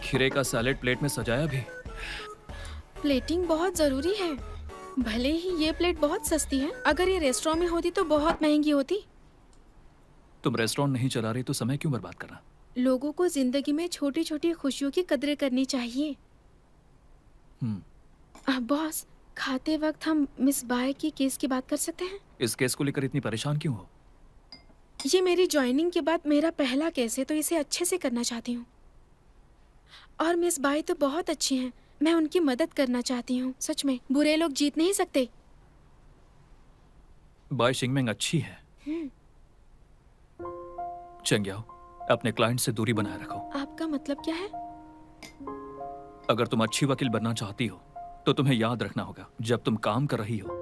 खीरे का salad plate में सजाया भी। प्लेटिंग बहुत जरूरी है। भले ही ये प्लेट बहुत सस्ती है, अगर ये रेस्टोरेंट में होती तो बहुत महंगी होती। तुम रेस्टोरेंट नहीं चला रही तो समय क्यों बर्बाद करना? लोगों को जिंदगी में छोटी छोटी खुशियों की कदर करनी चाहिए। बॉस, खाते वक्त हम मिस बाय की केस की बात कर सकते हैं? इस केस को लेकर इतनी परेशान क्यों हो? ये मेरी ज्वाइनिंग के बाद मेरा पहला केस है, तो इसे अच्छे से करना चाहती हूँ। और मिस बाय तो बहुत अच्छी हैं, मैं उनकी मदद करना चाहती हूँ। सच में बुरे लोग जीत नहीं सकते। बाय शिंगमेंग अच्छी है। चेंग्याओ, अपने क्लाइंट से दूरी बनाए रखो। आपका मतलब क्या है? अगर तुम अच्छी वकील बनना चाहती हो तो तुम्हें याद रखना होगा, जब तुम काम कर रही हो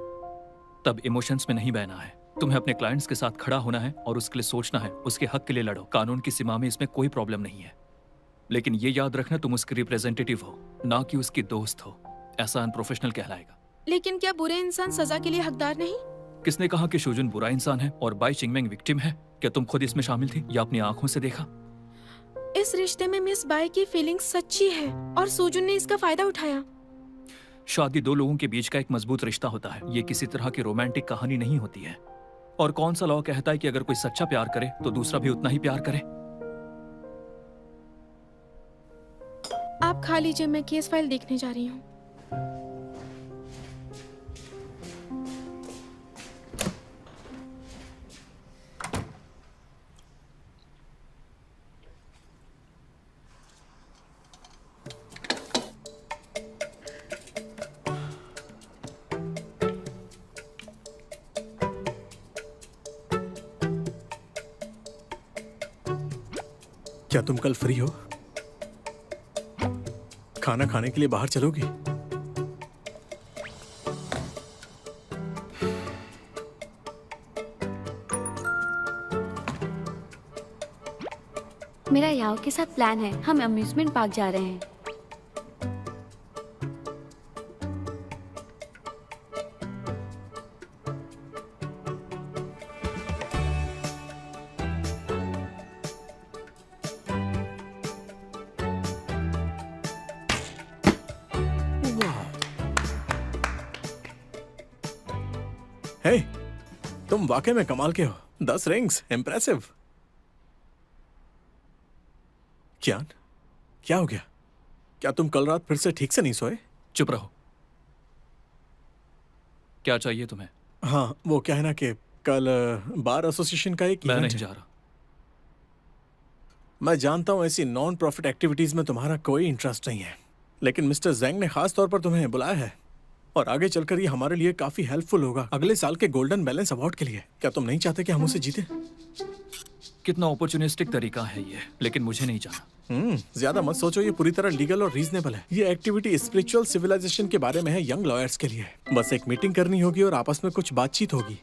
तब इमोशंस में नहीं बहना है। तुम्हें अपने क्लाइंट्स के साथ खड़ा होना है और उसके लिए सोचना है, उसके हक के लिए लड़ो। कानून की सीमा में इसमें कोई प्रॉब्लम नहीं है, लेकिन ये याद रखना तुम उसकी रिप्रेजेंटेटिव हो, ना कि उसकी दोस्त हो। ऐसा अनप्रोफेशनल कहलाएगा। लेकिन क्या बुरे इंसान सजा के लिए हकदार नहीं? किसने कहा कि शूजुन बुरा इंसान है और बाई चिंगमेंग विक्टिम है? क्या तुम खुद इसमें शामिल थी या अपनी आंखों से देखा? इस रिश्ते में मिस बाय की फीलिंग्स सच्ची है और सुजुन ने इसका फायदा उठाया। शादी दो लोगों के बीच का एक मजबूत रिश्ता होता है, ये किसी तरह की रोमांटिक कहानी नहीं होती है। और कौन सा लॉ कहता है कि अगर कोई सच्चा प्यार करे तो दूसरा भी उतना ही प्यार करे? आप खा लीजिए, मैं केस फाइल देखने जा रही हूँ। क्या तुम कल फ्री हो? खाना खाने के लिए बाहर चलोगी? मेरा याओ के साथ प्लान है, हम अम्यूजमेंट पार्क जा रहे हैं। हे, तुम वाकई में कमाल के हो। 10 रिंग्स, इम्प्रेसिव। कियान, क्या हो गया? क्या तुम कल रात फिर से ठीक से नहीं सोए? चुप रहो। क्या चाहिए तुम्हें? हाँ, वो क्या है ना कि कल बार एसोसिएशन का एक मैं इवेंट नहीं है। जा रहा। मैं जानता हूँ ऐसी नॉन प्रॉफिट एक्टिविटीज में तुम्हारा कोई इंटरेस्ट नहीं है, लेकिन मिस्टर ज़ैंग ने खास तौर पर तुम्हें बुलाया है और आगे चलकर ये हमारे लिए काफी हेल्पफुल होगा अगले साल के गोल्डन बैलेंस अवार्ड के लिए। क्या तुम नहीं चाहते कि हम उसे जीते? कितना अपॉर्चुनिस्टिक तरीका है ये, लेकिन मुझे नहीं जाना। ज्यादा मत सोचो, ये पूरी तरह लीगल और रीजनेबल है। ये एक्टिविटी स्पिरिचुअल सिविलाइजेशन के बारे में है, यंग लॉयर्स के लिए। बस एक मीटिंग करनी होगी और आपस में कुछ बातचीत होगी।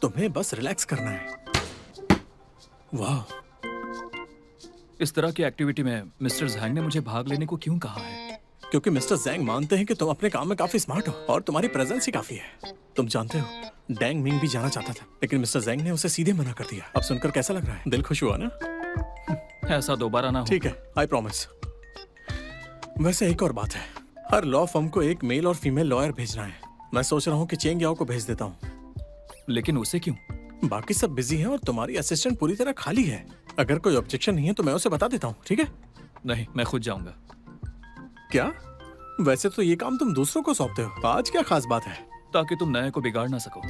तुम्हें बस रिलैक्स करना है। वाह, इस तरह की एक्टिविटी में मिस्टर ज़ैंग ने मुझे भाग लेने को क्यों कहा है? क्योंकि मिस्टर ज़ैंग मानते हैं कि तुम अपने काम में काफी स्मार्ट हो और तुम्हारी प्रेजेंस ही काफी है। तुम जानते हो, डैंग मिंग भी जाना चाहता था, लेकिन मिस्टर ज़ैंग ने उसे सीधे मना कर दिया। अब सुनकर कैसा लग रहा है? दिल खुश हुआ ना? ऐसा दोबारा ना हो। ठीक है, आई प्रॉमिस। वैसे एक और बात है, हर लॉ फर्म को एक मेल और फीमेल लॉयर भेजना है। मैं सोच रहा हूँ कि चेंग याओ को भेज देता हूँ। लेकिन उसे क्यों? बाकी सब बिजी हैं और तुम्हारी असिस्टेंट पूरी तरह खाली है। अगर कोई ऑब्जेक्शन नहीं है तो मैं उसे बता देता हूँ, ठीक है? नहीं, मैं खुद जाऊंगा। क्या? वैसे तो ये काम तुम दूसरों को सौंपते हो, आज क्या खास बात है? ताकि तुम नए को बिगाड़ ना सको।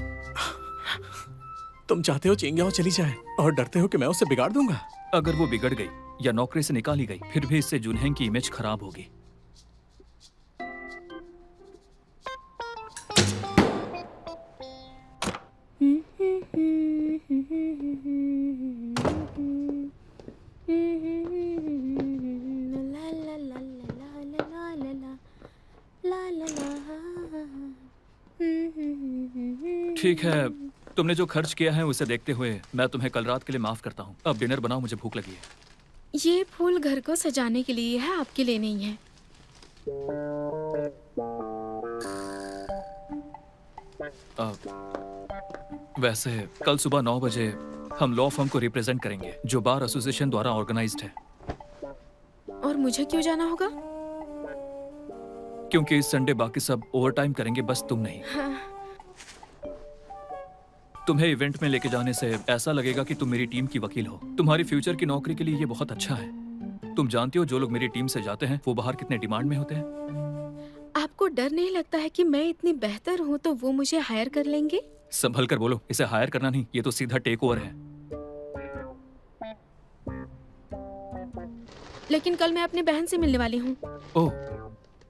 तुम चाहते हो चेंग याओ चली जाए और डरते हो कि मैं उसे बिगाड़ दूंगा? अगर वो बिगड़ गई या नौकरी से निकाली गई, फिर भी इससे जुनहेंग की इमेज खराब होगी। ठीक है, तुमने जो खर्च किया है उसे देखते हुए मैं तुम्हें कल रात के लिए माफ करता हूँ। अब डिनर बनाओ, मुझे भूख लगी है। ये फूल घर को सजाने के लिए है, आपके लिए नहीं है। वैसे कल सुबह 9 बजे हम लॉ फर्म को रिप्रेजेंट करेंगे, जो बार एसोसिएशन द्वारा ऑर्गेनाइज्ड है। और मुझे क्यों जाना होगा? क्योंकि इस संडे बाकी सब ओवरटाइम करेंगे, बस तुम नहीं। हाँ, तुम्हें इवेंट में लेके जाने से ऐसा लगेगा कि तुम मेरी टीम की वकील हो। तुम्हारी फ्यूचर की नौकरी के लिए ये बहुत अच्छा है। तुम जानती हो जो लोग मेरी टीम से जाते हैं वो बाहर कितने डिमांड में होते हैं। आपको डर नहीं लगता है कि मैं इतनी बेहतर हूँ तो वो मुझे हायर कर लेंगे? संभल कर बोलो, इसे हायर करना नहीं, ये तो सीधा टेक ओवर है। लेकिन कल मैं अपनी बहन से मिलने वाली हूँ। ओह,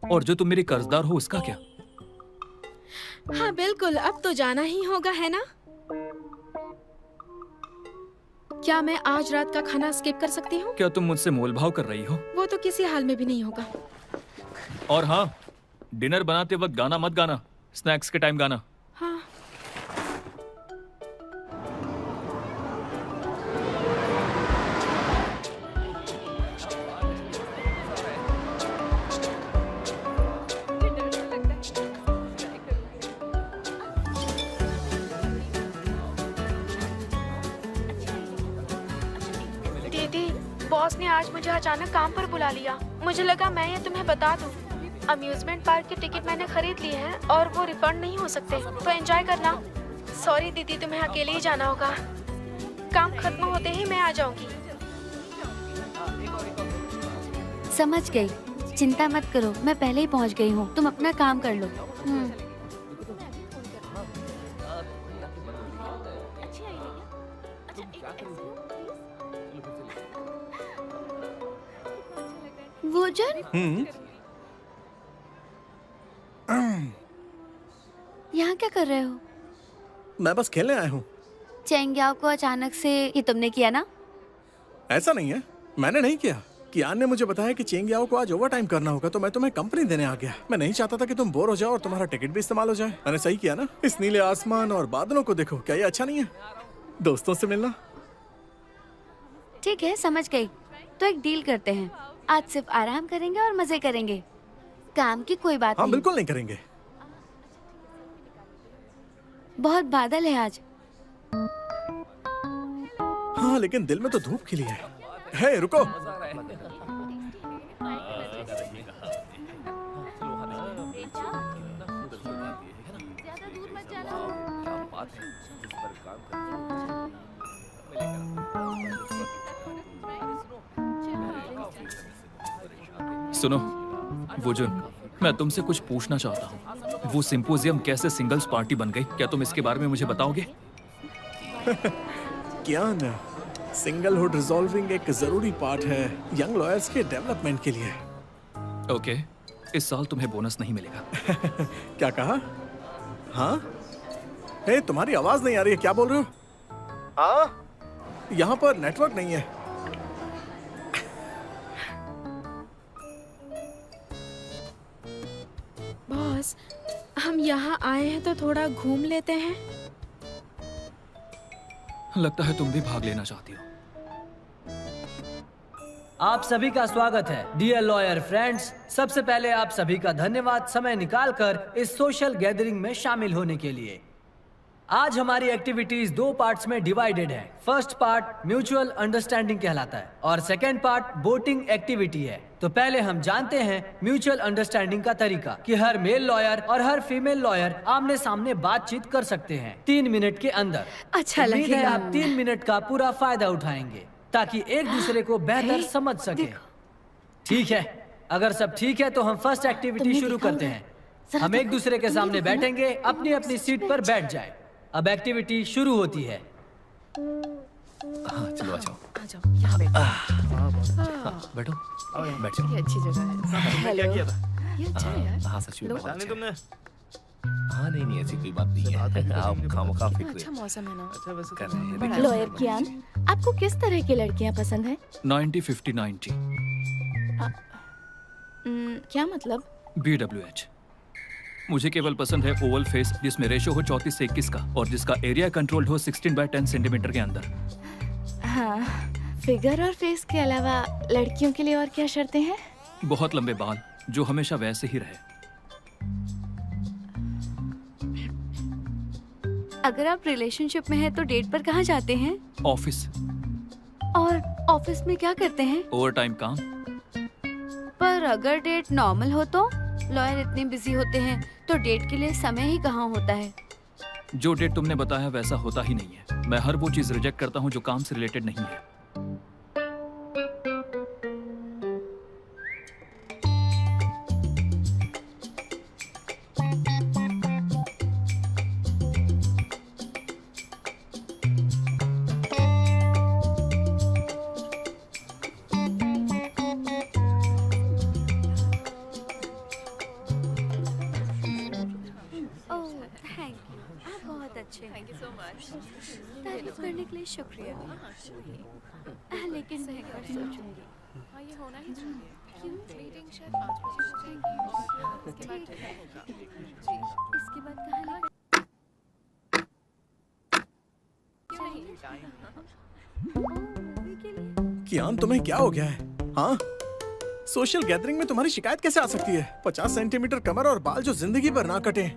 और जो तुम मेरी कर्जदार हो उसका क्या? हाँ बिल्कुल, अब तो जाना ही होगा, है ना? क्या मैं आज रात का खाना स्किप कर सकती हूँ? क्या तुम मुझसे मोलभाव कर रही हो? वो तो किसी हाल में भी नहीं होगा। और हाँ, डिनर बनाते वक्त गाना मत गाना, स्नैक्स के टाइम गाना। हाँ। दीदी, बॉस ने आज मुझे अचानक काम पर बुला लिया। मुझे लगा मैं ये तुम्हें बता दूं। अम्यूजमेंट पार्क के टिकट मैंने खरीद लिए हैं और वो रिफंड नहीं हो सकते, तो एंजॉय करना। सॉरी दीदी, तुम्हें अकेले ही जाना होगा। काम खत्म होते ही मैं आ जाऊंगी। समझ गई, चिंता मत करो, मैं पहले ही पहुंच गई हूँ। तुम अपना काम कर लो। भोजन यहाँ क्या कर रहे हो? मैं बस खेलने आया हूँ। चेंग्याओ को अचानक से ये तुमने किया ना? ऐसा नहीं है, मैंने नहीं किया। कियान ने मुझे बताया कि चेंगियाओ को आज ओवर टाइम करना होगा, तो मैं तुम्हें कंपनी देने आ गया। मैं नहीं चाहता था कि तुम बोर हो जाओ और तुम्हारा टिकट भी इस्तेमाल हो जाए। मैंने सही किया ना? इस नीले आसमान और बादलों को देखो, क्या ये अच्छा नहीं है? दोस्तों से मिलना। ठीक है, समझ गई। तो एक डील करते हैं, आज सिर्फ आराम करेंगे और मजे करेंगे, काम की कोई बात हाँ नहीं। बिल्कुल नहीं करेंगे। बहुत बादल है आज। हाँ लेकिन दिल में तो धूप खिली है। हे रुको, सुनो वुजुन, मैं तुमसे कुछ पूछना चाहता हूँ। वो सिंपोजियम कैसे सिंगल्स पार्टी बन गई? क्या तुम इसके बारे में मुझे बताओगे? कियान, सिंगलहुड रिजॉल्विंग एक जरूरी पार्ट है यंग लॉयर्स के डेवलपमेंट के लिए। ओके, इस साल तुम्हें बोनस नहीं मिलेगा। क्या कहा? हाँ? हे, तुम्हारी आवाज नहीं आ रही है, क्या बोल रहे हो? हाँ? यहाँ पर नेटवर्क नहीं है। बॉस, हम यहाँ आए हैं तो थोड़ा घूम लेते हैं। लगता है तुम भी भाग लेना चाहती हो। आप सभी का स्वागत है डियर लॉयर फ्रेंड्स। सबसे पहले आप सभी का धन्यवाद समय निकालकर इस सोशल गैदरिंग में शामिल होने के लिए। आज हमारी एक्टिविटीज दो पार्ट्स में डिवाइडेड है। फर्स्ट पार्ट म्यूचुअल अंडरस्टैंडिंग कहलाता है और सेकेंड पार्ट वोटिंग एक्टिविटी है। तो पहले हम जानते हैं म्यूचुअल अंडरस्टैंडिंग का तरीका कि हर मेल लॉयर और हर फीमेल लॉयर आमने सामने बातचीत कर सकते हैं 3 मिनट के अंदर। अच्छा उम्मीद है लगेगा। आप 3 मिनट का पूरा फायदा उठाएंगे ताकि एक दूसरे को बेहतर हे, समझ सके। देखो। ठीक है, अगर सब ठीक है तो हम फर्स्ट एक्टिविटी तुमने शुरू देखा करते होगा। हैं। जरा हम तो- एक दूसरे के तुमने सामने देखा ना? बैठेंगे, अपनी अपनी सीट पर बैठ जाए। अब एक्टिविटी शुरू होती है। हाँ चलो आ जाओ। आ जाओ, यहाँ बैठो। बैठो, बैठ जाओ। ये अच्छी जगह है। क्या किया था? ये अच्छा है यार। हाँ सच में लोग- बहुत अच्छा है। तुमने? हाँ नहीं ऐसी कोई बात नहीं है। आप खामोखा कितना फिक्र अच्छा मौसम है ना। अच्छा वैसे कर रहे हैं बड़ा देखिए। लॉयर कियान, आपको किस तरह की लड़कियां पसंद है? 90-50-90 क्या मतलब? BWH। मुझे केवल पसंद है ओवल फेस जिसमें रेशो हो 34 से 21 का और जिसका एरिया कंट्रोल्ड हो 16/10 सेंटीमीटर के अंदर। हाँ, फिगर और फेस के अलावा लड़कियों के लिए और क्या शर्तें हैं? बहुत लंबे बाल जो हमेशा वैसे ही रहे। अगर आप रिलेशनशिप में हैं तो डेट पर कहाँ जाते हैं? ऑफिस, और ऑफिस में क्या करते हैं? ओवर टाइम काम। और अगर डेट नॉर्मल हो तो? लॉयर इतने बिजी होते हैं तो डेट के लिए समय ही कहाँ होता है। जो डेट तुमने बताया वैसा होता ही नहीं है। मैं हर वो चीज रिजेक्ट करता हूँ जो काम से रिलेटेड नहीं है। ओह थैंक यू, आप बहुत अच्छे हैं। तारीफ करने के लिए शुक्रिया। लेकिन मैं एक बार सोचूंगी। क्यों? ठीक है। इसके बाद कहाँ लेकर मूवी के लिए? कियान, तुम्हें क्या हो गया है? हाँ, सोशल गैदरिंग में तुम्हारी शिकायत कैसे आ सकती है? 50 सेंटीमीटर कमर और बाल जो जिंदगी भर ना कटे।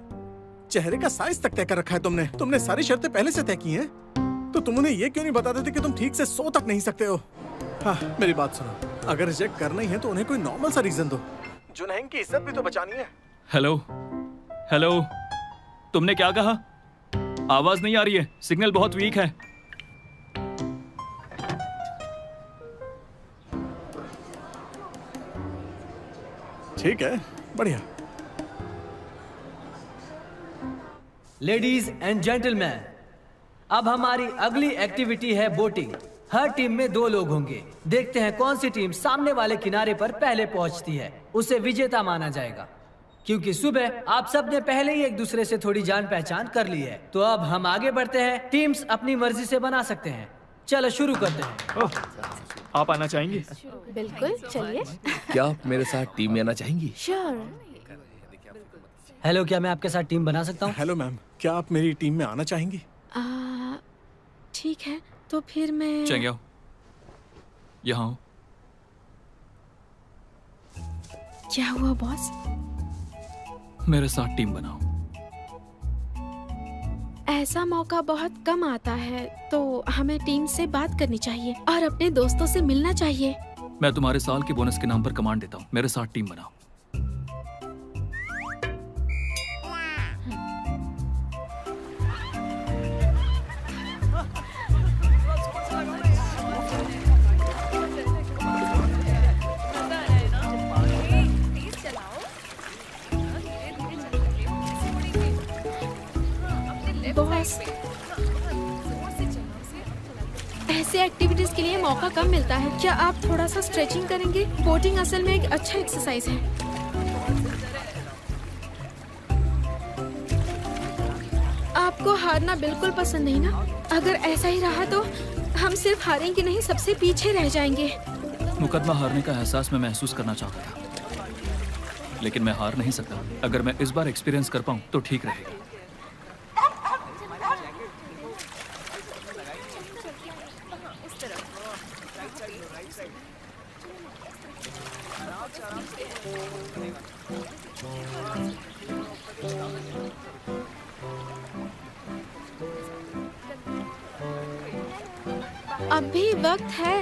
चेहरे का साइज तक तय कर रखा है तुमने सारी शर्तें पहले से तय की हैं। तो तुम उन्हें ये क्यों नहीं बता देते कि तुम ठीक से सो तक नहीं सकते हो? हाँ, मेरी बात सुनो, अगर रिजेक्ट करना ही है तो उन्हें कोई नॉर्मल सा रीजन दो। जुनैन की इज्जत भी तो बचानी है। हेलो हेलो, तुमने क्या कहा? आवाज नहीं आ रही है, सिग्नल बहुत वीक है। ठीक है, बढ़िया। लेडीज एंड जेंटलमैन, अब हमारी अगली एक्टिविटी है बोटिंग। हर टीम में 2 लोग होंगे। देखते हैं कौन सी टीम सामने वाले किनारे पर पहले पहुंचती है, उसे विजेता माना जाएगा। क्योंकि सुबह आप सब ने पहले ही एक दूसरे से थोड़ी जान पहचान कर ली है, तो अब हम आगे बढ़ते हैं। टीम्स अपनी मर्जी से बना सकते हैं। चलो शुरू करते हैं। ओह, आप आना चाहेंगे? बिल्कुल, चलिए। क्या आप मेरे साथ टीम में आना चाहेंगी? श्योर। हेलो, क्या मैं आपके साथ टीम बना सकता हूँ? हेलो मैम, क्या आप मेरी टीम में आना चाहेंगी? ठीक है, तो फिर मैं चंग्याओ, यहाँ हो। क्या हुआ बॉस? मेरे साथ टीम बनाओ। ऐसा मौका बहुत कम आता है, तो हमें टीम से बात करनी चाहिए और अपने दोस्तों से मिलना चाहिए। मैं तुम्हारे साल के बोनस के नाम पर कमांड देता हूँ। मेरे साथ टीम बनाओ। बॉस, ऐसे एक्टिविटीज के लिए मौका कम मिलता है। क्या आप थोड़ा सा स्ट्रेचिंग करेंगे? बोटिंग असल में एक अच्छा एक्सरसाइज है। आपको हारना बिल्कुल पसंद नहीं ना? अगर ऐसा ही रहा तो हम सिर्फ हारेंगे नहीं, सबसे पीछे रह जाएंगे। मुकदमा हारने का एहसास मैं महसूस करना चाहता था, लेकिन मैं हार नहीं सकता। अगर मैं इस बार एक्सपीरियंस कर पाऊँ तो ठीक रहेगा। अभी वक्त है।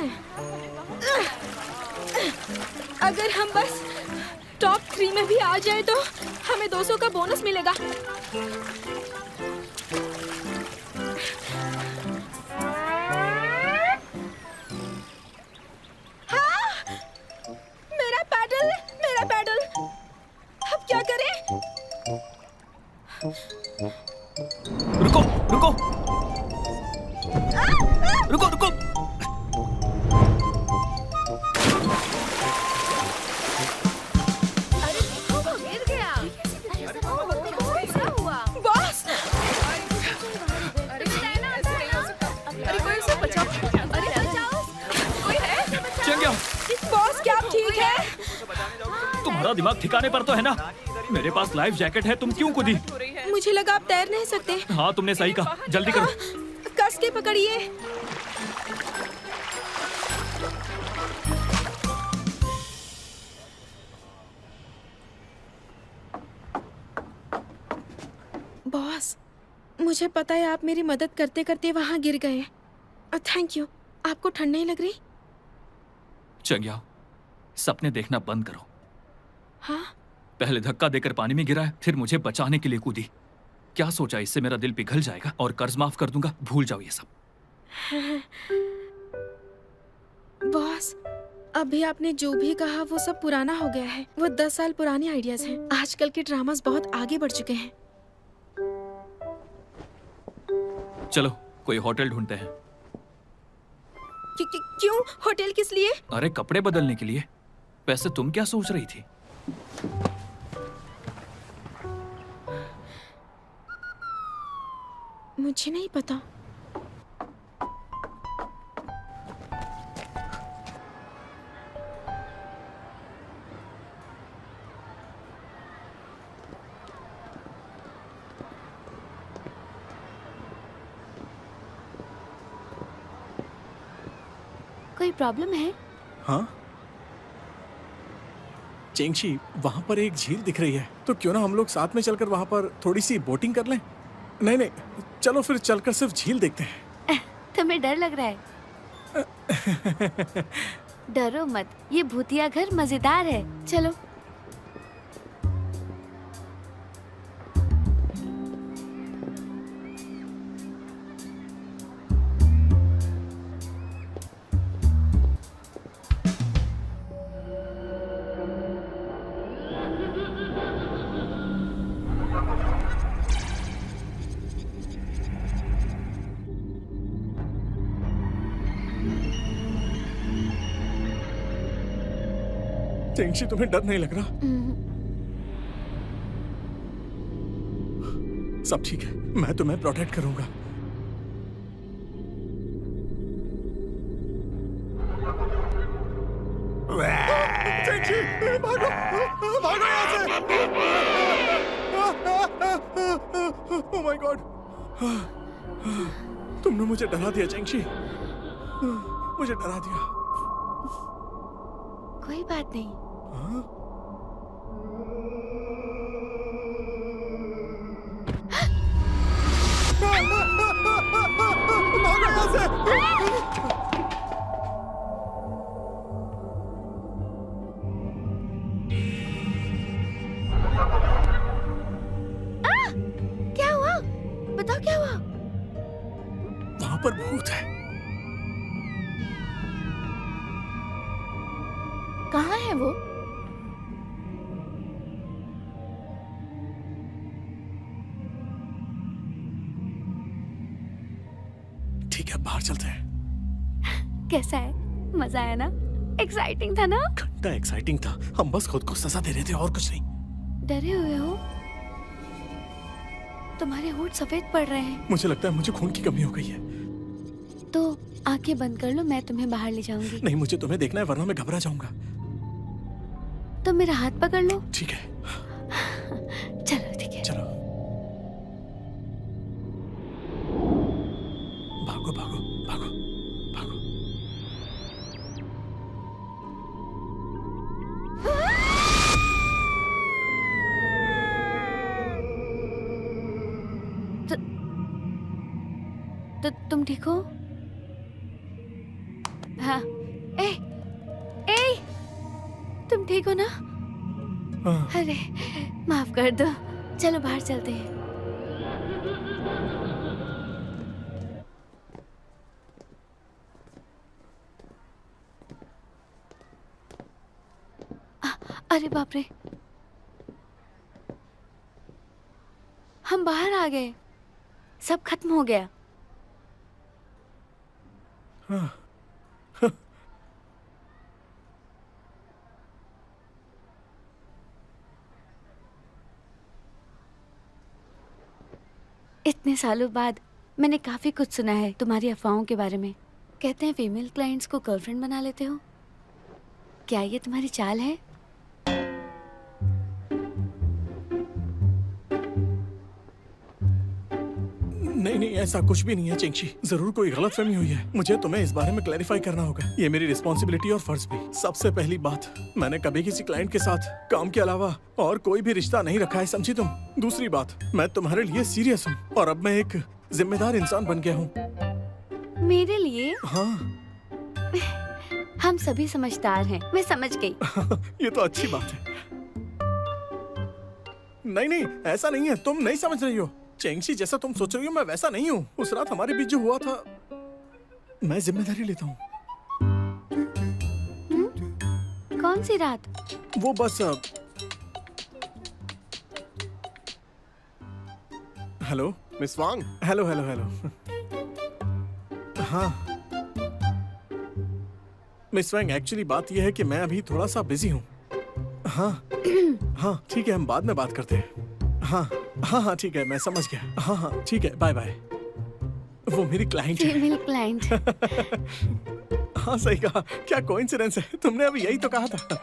अगर हम बस टॉप 3 में भी आ जाए तो हमें 200 का बोनस मिलेगा। हाँ! मेरा पैडल। अब क्या करें? रुको रुको रुको रुको। गिर गया। क्या हुआ? बॉस, अरे कोई उसे बचाओ। अरे बचाओ, कोई है? चंग्याओ, बॉस क्या आप ठीक है? तुम्हारा दिमाग ठिकाने पर तो है ना? मेरे पास लाइफ जैकेट है, तुम क्यों कूदी? मुझे लगा आप तैर नहीं सकते। हाँ, तुमने सही कहा। जल्दी करो। कस के पकड़िए। बॉस, मुझे पता है आप मेरी मदद करते करते वहां गिर गए। Thank you. आपको ठंड नहीं लग रही? चंग्याओ, सपने देखना बंद करो। हाँ? पहले धक्का देकर पानी में गिराया, फिर मुझे बचाने के लिए कूदी। क्या सोचा इससे मेरा दिल पिघल जाएगा और कर्ज माफ कर दूंगा? भूल जाओ ये सब। बॉस, अभी आपने जो भी कहा वो सब पुराना हो गया है। वो 10 साल पुराने आइडियाज हैं। आजकल के ड्रामास बहुत आगे बढ़ चुके हैं। चलो कोई होटल ढूंढते हैं। क्यों? होटल किस लिए? अरे कपड़े बदलने के लिए। वैसे तुम क्या सोच रही थी? मुझे नहीं पता। कोई प्रॉब्लम है? हाँ चेंगशी, वहां पर एक झील दिख रही है, तो क्यों ना हम लोग साथ में चलकर वहां पर थोड़ी सी बोटिंग कर लें? नहीं नहीं, चलो फिर चलकर सिर्फ झील देखते हैं। तुम्हें डर लग रहा है? डरो मत, ये भूतिया घर मजेदार है। चलो। चेंगशी, तुम्हें डर नहीं लग रहा? सब ठीक है, मैं तुम्हें प्रोटेक्ट करूंगा। चेंगशी, भागो, भागो यहाँ से! Oh my God! तुमने मुझे डरा दिया चेंगशी, मुझे डरा दिया। कोई बात नहीं। हाँ? भागो यहाँ से! क्या हुआ? बताओ क्या हुआ? वहां पर भूत है। कहाँ है वो? ठीक है, बाहर चलते हैं। कैसा है? मजा आया ना? एक्साइटिंग था ना? घंटा एक्साइटिंग था। हम बस खुद को सजा दे रहे थे और कुछ नहीं। डरे हुए हो? तुम्हारे होंठ सफेद पड़ रहे हैं। मुझे लगता है मुझे खून की कमी हो गई है। तो आंखें बंद कर लो, मैं तुम्हें बाहर ले जाऊंगी। नहीं, मुझे तुम्हें देखना है वरना मैं घबरा जाऊंगा। तो मेरा हाथ पकड़ लो। ठीक है, चलो ठीक है। चलो। भागो भागो भागो भागो। तो तुम ठीक हो? हाँ। ए, ए, तुम ठीक हो ना? हाँ। अरे माफ कर दो, चलो बाहर चलते हैं। अरे बाप रे, हम बाहर आ गए, सब खत्म हो गया। हाँ। इतने सालों बाद मैंने काफी कुछ सुना है तुम्हारी अफवाहों के बारे में। कहते हैं फीमेल क्लाइंट्स को गर्लफ्रेंड बना लेते हो। क्या ये तुम्हारी चाल है? नहीं नहीं, ऐसा कुछ भी नहीं है चेंगशी। जरूर कोई गलतफहमी हुई है। मुझे तुम्हें इस बारे में क्लैरिफाई करना होगा। ये मेरी रिस्पॉन्सिबिलिटी और फर्ज भी। सबसे पहली बात, मैंने कभी किसी क्लाइंट के साथ काम के अलावा और कोई भी रिश्ता नहीं रखा है, समझी तुम? दूसरी बात, मैं तुम्हारे लिए सीरियस हूँ और अब मैं एक जिम्मेदार इंसान बन गया हूँ। मेरे लिए? हाँ। हम सभी समझदार हैं, मैं समझ गई। ये तो अच्छी बात है। नहीं नहीं, ऐसा नहीं है, तुम नहीं समझ रही हो। चेंगशी, जैसा तुम सोच रही हो मैं वैसा नहीं हूँ। उस रात हमारे बीच जो हुआ था, मैं जिम्मेदारी लेता हूँ। कौन सी रात? वो बस हेलो मिस वांग, हेलो हेलो हेलो। हाँ मिस वैंग, एक्चुअली बात यह है कि मैं अभी थोड़ा सा बिजी हूँ। हाँ हाँ ठीक है, हम बाद में बात करते हैं। हाँ हाँ हाँ ठीक है, मैं समझ गया। हाँ हाँ ठीक है, बाय बाय। वो मेरी क्लाइंट है। Female client. हाँ सही कहा, क्या कोइंसिडेंस है, तुमने अभी यही तो कहा था।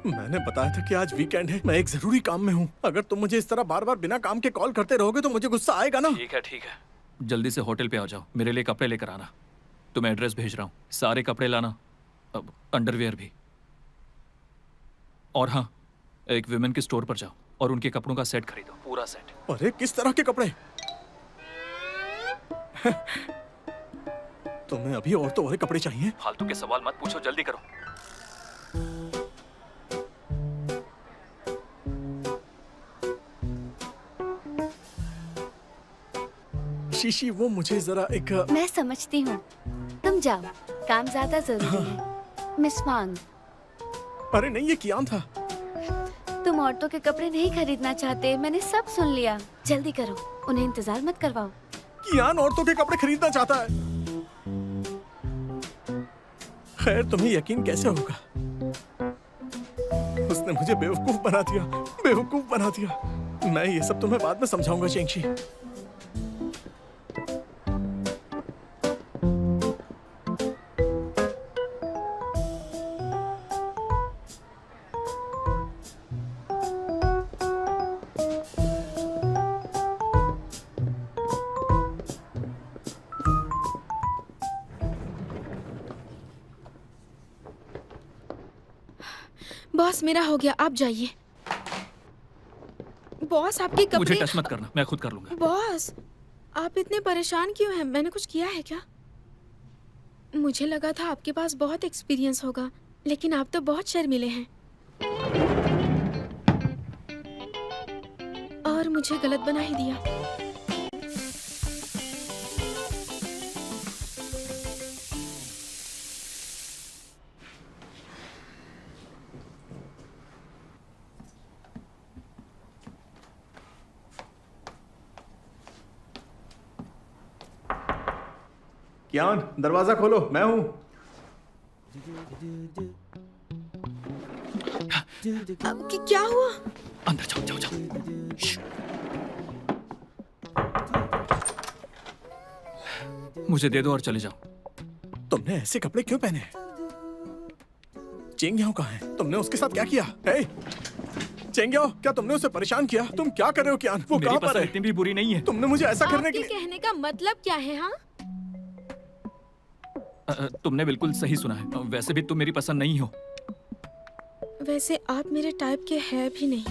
मैंने बताया था कि आज वीकेंड है, मैं एक जरूरी काम में हूँ। अगर तुम मुझे इस तरह बार बार बिना काम के कॉल करते रहोगे तो मुझे गुस्सा आएगा ना। ठीक है, जल्दी से होटल पे आ जाओ, मेरे लिए कपड़े लेकर आना। तुम्हें एड्रेस भेज रहा हूँ, सारे कपड़े लाना, अंडरवियर भी। और हाँ, एक विमेन के स्टोर पर जाओ और उनके कपड़ों का सेट खरीदो, पूरा सेट। अरे किस तरह के कपड़े? तुम्हें अभी और तो और कपड़े चाहिए? फालतू के सवाल मत पूछो, जल्दी करो। शीशी, वो मुझे जरा एक मैं समझती हूँ, तुम जाओ, काम ज्यादा जरूरी है। मिस वांग, अरे नहीं, ये कियान था। तुम औरतों के कपड़े नहीं खरीदना चाहते, मैंने सब सुन लिया। जल्दी करो, उन्हें इंतजार मत करवाओ। कियान औरतों के कपड़े खरीदना चाहता है। खैर, तुम्हें यकीन कैसे होगा? उसने मुझे बेवकूफ बना दिया, बेवकूफ बना दिया। मैं ये सब तुम्हें बाद में समझाऊंगा चेंगशी। बॉस, मेरा हो गया, आप जाइए। बॉस, आपके कपड़े। मुझे टच मत करना, मैं खुद कर लूंगा। बॉस, आप इतने परेशान क्यों हैं? मैंने कुछ किया है क्या? मुझे लगा था आपके पास बहुत एक्सपीरियंस होगा, लेकिन आप तो बहुत शर्मीले हैं। और मुझे गलत बना ही दिया। कियान, दरवाजा खोलो, मैं हूँ। अब क्या हुआ? अंदर जाओ, जाओ, जाओ। श्श। मुझे दे दो और चले जाओ। तुमने ऐसे कपड़े क्यों पहने? चेंग्याओ कहाँ है? तुमने उसके साथ क्या किया? चेंग्याओ, क्या तुमने उसे परेशान किया? तुम क्या कर रहे हो कियान? वो मेरी कहाँ पर पसंद है? इतनी भी बुरी नहीं है। तुमने मुझे ऐसा करने आपके के लिए कहने का मतलब क्या है? हाँ, तुमने बिल्कुल सही सुना है। वैसे भी तुम मेरी पसंद नहीं हो। वैसे आप मेरे टाइप के हैं भी नहीं।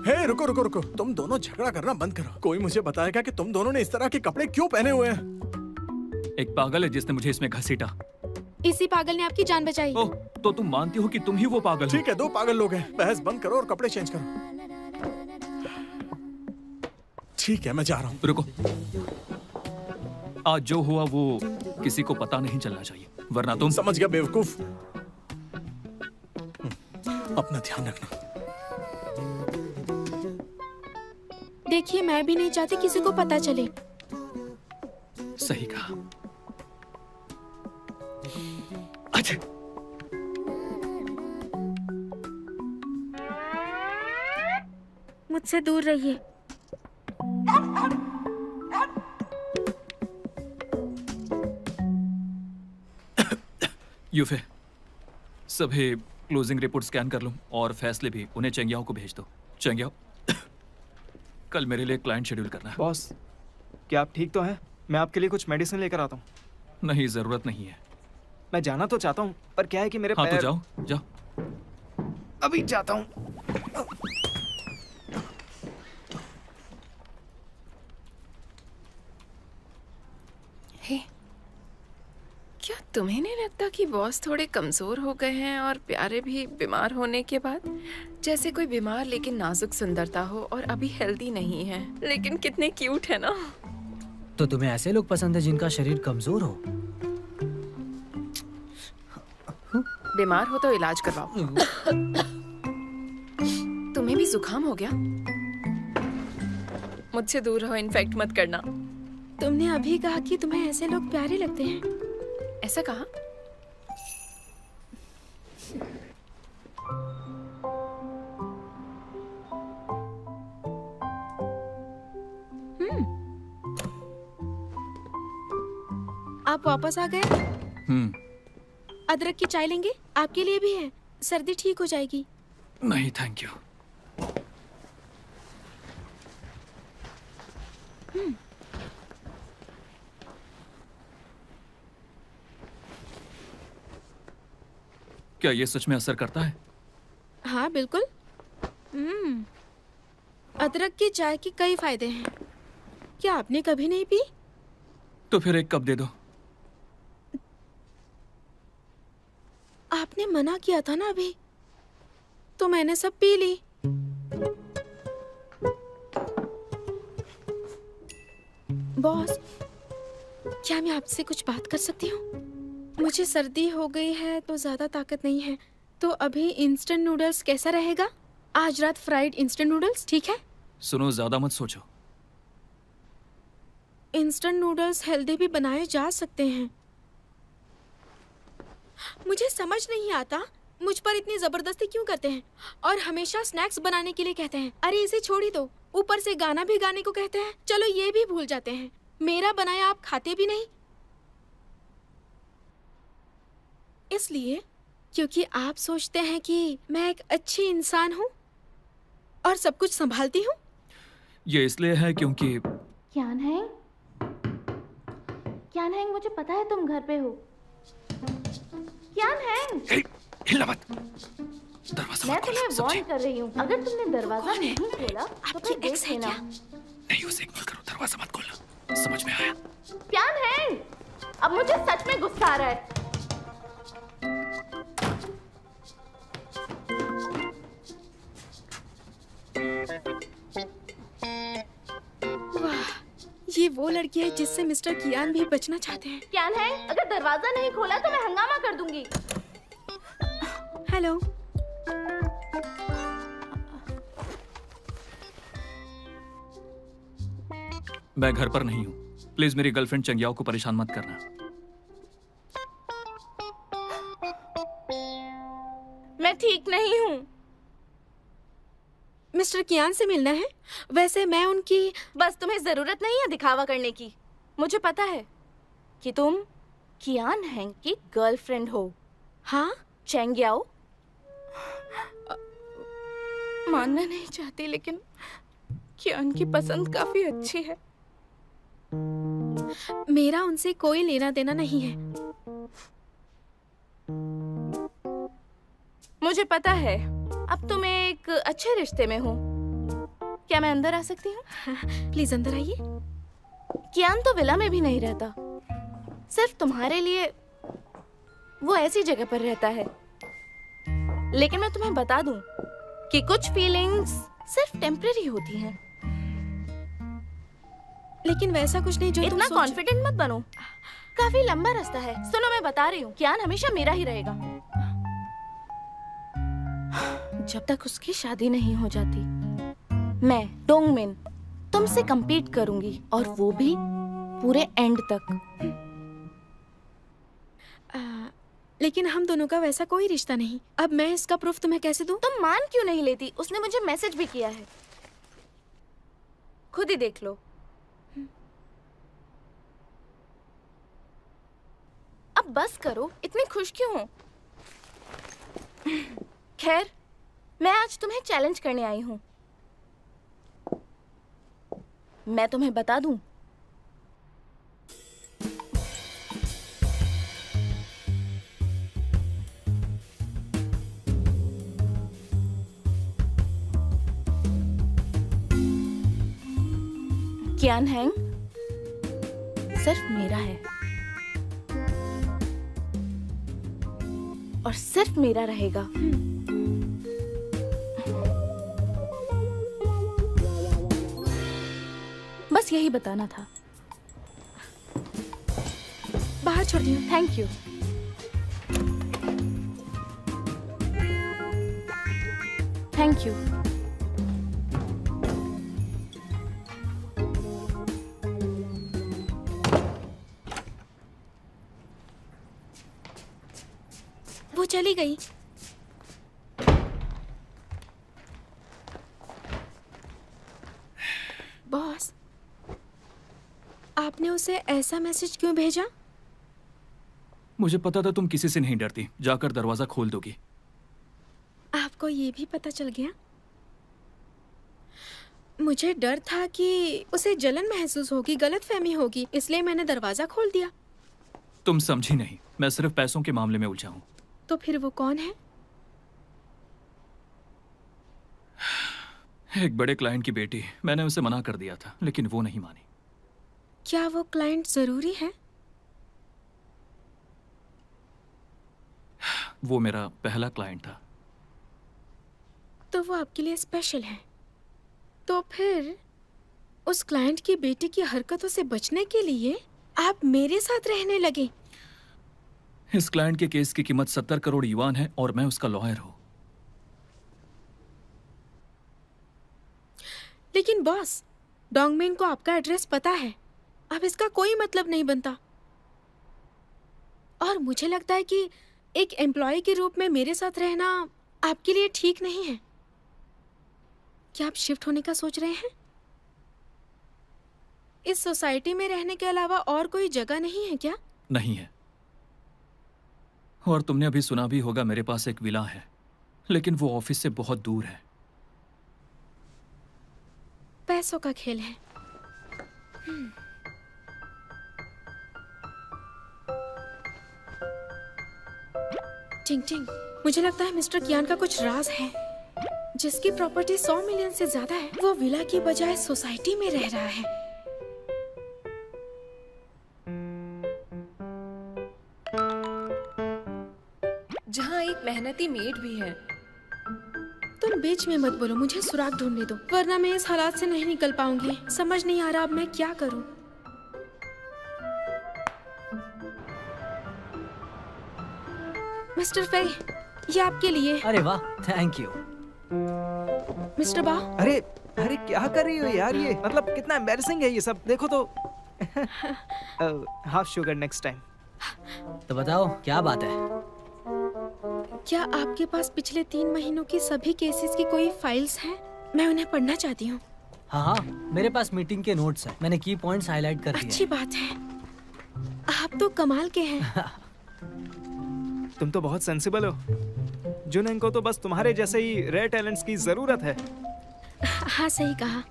हे, रुको रुको रुको, तुम दोनों झगड़ा करना बंद करो। कोई मुझे बताएगा कि तुम दोनों ने इस तरह के कपड़े क्यों पहने हुए हैं? एक पागल है जिसने मुझे इसमें घसीटा। इसी पागल ने आपकी जान बचाई। ओह, तो तुम मानती हो कि तुम ही वो पागल हो? ठीक है, दो पागल लोग हैं। बहस बंद करो और कपड़े चेंज करो। ठीक है, मैं जा रहा हूँ। रुको, आज जो हुआ वो किसी को पता नहीं चलना चाहिए, वरना तुम। समझ गया बेवकूफ। अपना ध्यान रखना। देखिए, मैं भी नहीं चाहती किसी को पता चले। सही कहा। अच्छा, मुझसे दूर रहिए। यूफे, सभी क्लोजिंग रिपोर्ट स्कैन कर लूं और फैसले भी उन्हें चेंग्याओ को भेज दो। चेंग्याओ, कल मेरे लिए क्लाइंट शेड्यूल करना है। बॉस, क्या आप ठीक तो हैं? मैं आपके लिए कुछ मेडिसिन लेकर आता हूँ। नहीं, जरूरत नहीं है। मैं जाना तो चाहता हूँ, पर क्या है कि मेरे हाँ, तो पैर... जाओ जाओ। अभी जाता हूँ। तुम्हें नहीं लगता कि बॉस थोड़े कमजोर हो गए हैं और प्यारे भी बीमार होने के बाद? जैसे कोई बीमार लेकिन नाजुक सुंदरता हो और अभी हेल्दी नहीं है, लेकिन कितने क्यूट है ना। तो तुम्हें ऐसे लोग पसंद है जिनका शरीर कमजोर हो? बीमार हो तो इलाज करवाओ। तुम्हें भी जुकाम हो गया? मुझसे दूर रहो, इन्फेक्ट मत करना। तुमने अभी कहा कि तुम्हें ऐसे लोग प्यारे लगते हैं। ऐसा कहा? आप वापस आ गए? अदरक की चाय लेंगे? आपके लिए भी है, सर्दी ठीक हो जाएगी। नहीं थैंक यू। क्या ये सच में असर करता है? हाँ बिल्कुल। अदरक की चाय के कई फायदे हैं। क्या आपने कभी नहीं पी? तो फिर एक कप दे दो। आपने मना किया था ना अभी, तो मैंने सब पी ली। बॉस, क्या मैं आपसे कुछ बात कर सकती हूँ? मुझे सर्दी हो गई है तो ज्यादा ताकत नहीं है, तो अभी इंस्टेंट नूडल्स कैसा रहेगा? आज रात फ्राइड इंस्टेंट नूडल्स, ठीक है? सुनो, ज्यादा मत सोचो। इंस्टेंट नूडल्स हेल्दी भी बनाए जा सकते हैं। मुझे समझ नहीं आता मुझ पर इतनी जबरदस्ती क्यों करते हैं और हमेशा स्नैक्स बनाने के लिए कहते हैं। अरे इसे छोड़ ही दो, ऊपर से गाना भी गाने को कहते हैं। चलो ये भी भूल जाते हैं, मेरा बनाया आप खाते भी नहीं। इसलिए क्योंकि आप सोचते हैं कि मैं एक अच्छी इंसान हूँ और सब कुछ संभालती हूँ। ये इसलिए है क्योंकि क्यान हैंग? क्यान हैंग, मुझे पता है तुम घर पे हो। क्यान हैंग, हिलना मत। दरवाजा मैं मत खोलना, तुम्हें वार्न कर रही हूँ, अगर तुमने दरवाजा नहीं खोला तो फिर देख लेना। नहीं, उसे इग्नोर करो, दरवाजा मत खोलना। समझ में आया? क्यान हैंग, अब मुझे सच में गुस्सा आ रहा है। वाह, ये वो लड़की है जिससे मिस्टर कियान भी बचना चाहते हैं। क्यान हैंग, अगर दरवाजा नहीं खोला तो मैं हंगामा कर दूंगी। हेलो। मैं घर पर नहीं हूँ। प्लीज मेरी गर्लफ्रेंड चंग्याओ को परेशान मत करना। मैं ठीक नहीं हूँ। मिस्टर कियान से मिलना है? वैसे मैं उनकी... बस तुम्हें जरूरत नहीं है दिखावा करने की। मुझे पता है कि तुम कियान हैंग की गर्लफ्रेंड हो। हाँ? चेंग्याओ, मानना नहीं चाहती लेकिन कियान की पसंद काफी अच्छी है। मेरा उनसे कोई लेना देना नहीं है। मुझे पता है अब तुम एक अच्छे रिश्ते में हो। क्या मैं अंदर आ सकती हूँ? प्लीज अंदर आइए। कियान तो विला में भी नहीं रहता, सिर्फ तुम्हारे लिए वो ऐसी जगह पर रहता है। लेकिन मैं तुम्हें बता दूं कि कुछ फीलिंग्स सिर्फ टेम्परेरी होती हैं। लेकिन वैसा कुछ नहीं जो तुम इतना सोच... कॉन्फिडेंट मत बनो, काफी लंबा रास्ता है। सुनो, मैं बता रही हूँ, कियान हमेशा मेरा ही रहेगा जब तक उसकी शादी नहीं हो जाती। मैं डोंगमिन तुमसे compete करूंगी और वो भी पूरे एंड तक। लेकिन हम दोनों का वैसा कोई रिश्ता नहीं। अब मैं इसका प्रूफ तुम्हें कैसे दूं? तुम मान क्यों नहीं लेती? उसने मुझे मैसेज भी किया है, खुद ही देख लो। अब बस करो, इतनी खुश क्यों हो? खैर, मैं आज तुम्हें चैलेंज करने आई हूं। मैं तुम्हें बता दूं, कियान हैंग सिर्फ मेरा है। और सिर्फ मेरा रहेगा। बस यही बताना था। बाहर छोड़ दियो। Thank you. Thank you. वो चली गई। बॉस, आपने उसे ऐसा मैसेज क्यों भेजा? मुझे पता था तुम किसी से नहीं डरती, जाकर दरवाजा खोल दोगी। आपको ये भी पता चल गया? मुझे डर था कि उसे जलन महसूस होगी, गलतफहमी होगी, इसलिए मैंने दरवाजा खोल दिया। तुम समझी नहीं, मैं सिर्फ पैसों के मामले में उलझा हूं। तो फिर वो कौन है? एक बड़े क्लाइंट की बेटी। मैंने उसे मना कर दिया था, लेकिन वो नहीं मानी। क्या वो क्लाइंट जरूरी है? वो मेरा पहला क्लाइंट था। तो वो आपके लिए स्पेशल है। तो फिर उस क्लाइंट की बेटी की हरकतों से बचने के लिए आप मेरे साथ रहने लगे। इस क्लाइंट के केस की कीमत 70 करोड़ युआन है और मैं उसका लॉयर हूं। लेकिन बॉस, डोंगमेन को आपका एड्रेस पता है। अब इसका कोई मतलब नहीं बनता। और मुझे लगता है कि एक एम्प्लॉय के रूप में मेरे साथ रहना आपके लिए ठीक नहीं है। क्या आप शिफ्ट होने का सोच रहे हैं? इस सोसाइटी में रहने के अलावा और कोई जगह नहीं है क्या? नहीं है। और तुमने अभी सुना भी होगा, मेरे पास एक विला है, लेकिन वो ऑफिस से बहुत दूर है। पैसों का खेल है। टिंग टिंग, मुझे लगता है मिस्टर कियान का कुछ राज है। जिसकी प्रॉपर्टी 100 मिलियन से ज्यादा है, वो विला की बजाय सोसाइटी में रह रहा है। जहाँ एक मेहनती मेड भी है। तुम बीच में मत बोलो, मुझे सुराग ढूंढने दो, वरना मैं इस हालात से नहीं निकल पाऊंगी। समझ नहीं आ रहा अब मैं क्या करूं। मिस्टर फे, ये आपके लिए। अरे वाह, थैंक यू। मिस्टर बा, अरे अरे क्या कर रही हो यार, ये मतलब कितना एम्बैरेसिंग है ये सब। देखो तो। Half sugar next time. तो बताओ क्या बात है? क्या आपके पास पिछले 3 महीनों की सभी केसेस की कोई फाइल्स हैं? मैं उन्हें पढ़ना चाहती हूँ। हाँ हाँ, मेरे पास मीटिंग के नोट्स हैं। मैंने की पॉइंट्स हाईलाइट कर दिए। अच्छी बात है। आप तो कमाल के हैं। तुम तो बहुत सेंसिबल हो। जुनैन को तो बस तुम्हारे जैसे ही रेयर टैलेंट्स की जरूरत है। हाँ, सही कहा।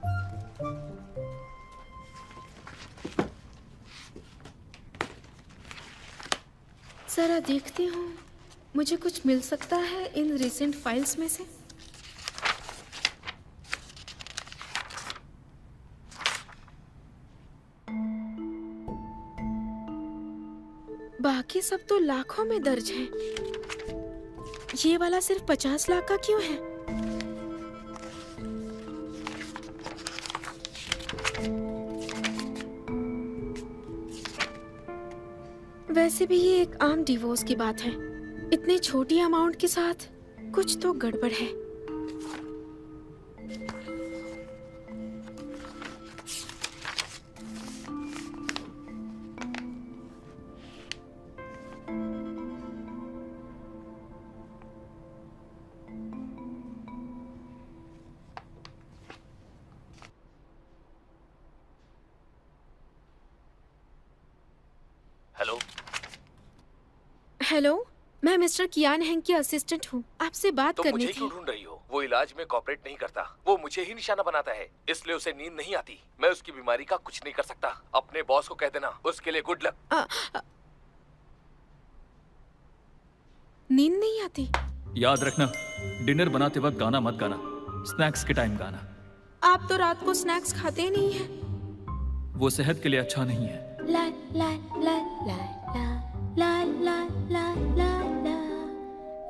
जरा देखती हूँ, मुझे कुछ मिल सकता है इन रिसेंट फाइल्स में से। बाकी सब तो लाखों में दर्ज है। ये वाला सिर्फ 50 लाख का क्यों है? वैसे भी ये एक आम डिवोर्स की बात है। इतनी छोटी अमाउंट के साथ कुछ तो गड़बड़ है। हेलो। हेलो, मैं मिस्टर कियान हेंग की असिस्टेंट हूँ। आपसे बात तुम करनी मुझे थी। क्यों ढूंढ रही हो? वो इलाज में कॉपरेट नहीं करता, वो मुझे ही निशाना बनाता है, इसलिए उसे नींद नहीं आती। मैं उसकी बीमारी का कुछ नहीं कर सकता। अपने बॉस को कह देना, उसके लिए गुड लक। नींद नहीं आती? याद रखना, डिनर बनाते वक्त गाना मत गाना, स्नैक्स के टाइम गाना। आप तो रात को स्नैक्स खाते ही नहीं हैं। वो सेहत के लिए अच्छा नहीं है। ला ला ला ला ला ला ला ला ला ला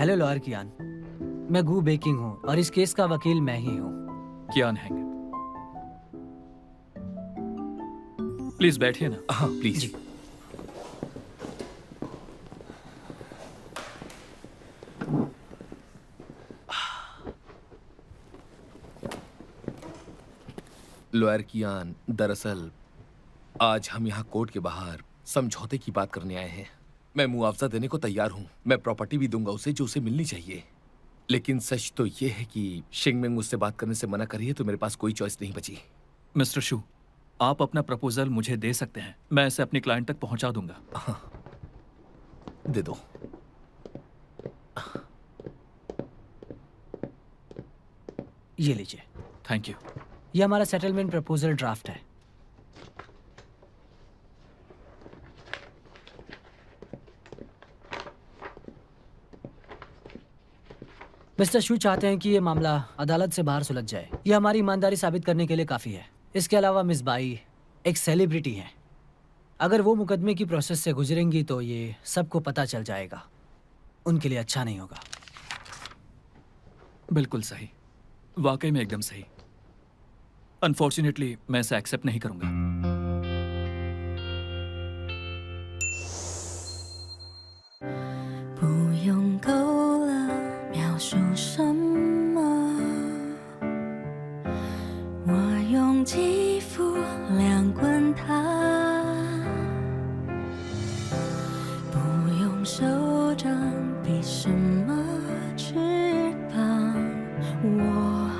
हेलो लॉयर कियान, मैं गू बेकिंग हूँ और इस केस का वकील मैं ही हूँ। कियान हैंग। प्लीज बैठिए ना। हाँ प्लीज। लॉयर कियान, दरअसल आज हम यहाँ कोर्ट के बाहर समझौते की बात करने आए हैं। मैं मुआवजा देने को तैयार हूँ, मैं प्रॉपर्टी भी दूंगा उसे जो उसे मिलनी चाहिए। लेकिन सच तो ये है कि शिंगमिंग मुझसे बात करने से मना करी है, तो मेरे पास कोई चॉइस नहीं बची। मिस्टर शू, आप अपना प्रपोजल मुझे दे सकते हैं, मैं इसे अपनी क्लाइंट तक पहुंचा दूंगा। हाँ, दे दो। ये लीजिए, थैंक यू। ये हमारा सेटलमेंट प्रपोजल ड्राफ्ट है। मिस्टर शू चाहते हैं कि ये मामला अदालत से बाहर सुलझ जाए। ये हमारी ईमानदारी साबित करने के लिए काफ़ी है। इसके अलावा मिस बाई एक सेलिब्रिटी हैं। अगर वो मुकदमे की प्रोसेस से गुजरेंगी तो ये सबको पता चल जाएगा। उनके लिए अच्छा नहीं होगा। बिल्कुल सही, वाकई में एकदम सही। अनफॉर्चुनेटली मैं इसे एक्सेप्ट नहीं करूंगा। 不用够了描述什么，我用肌肤量滚它，不用手掌比什么翅膀，我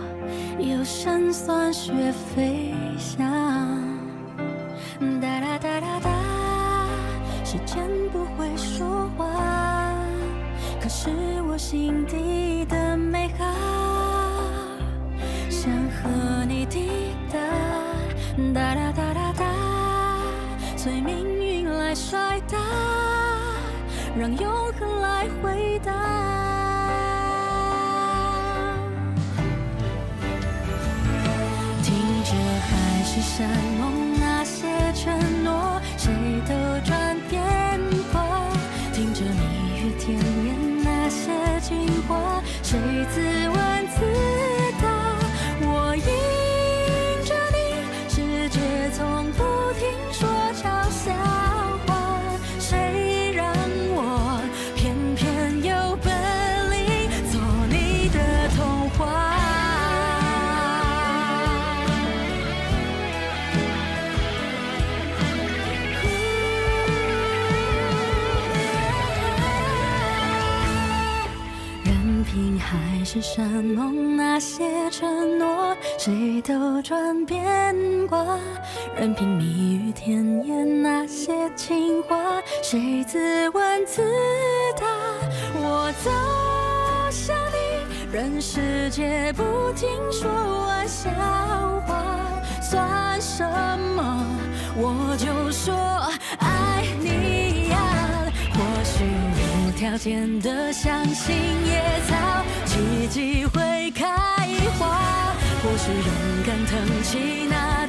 有神算学飞翔，哒哒哒哒哒，时间不会说话。 可是我心底的美好，想和你抵达，哒哒哒哒哒，随命运来甩打，让永恒来回答。听着海誓山盟那些承诺，谁都转变过，听着蜜语甜言。 那些情话，谁自问自答？我迎着你，世界从不停说嘲笑话，谁让我偏偏有本领做你的童话？ 海誓山盟那些承诺，谁都转变过。任凭蜜语甜言那些情话，谁自问自答？我走向你，任世界不停说玩笑话，算什么？我就说爱你呀，或许。 无条件的相信野草，奇迹会开花。或许勇敢腾起那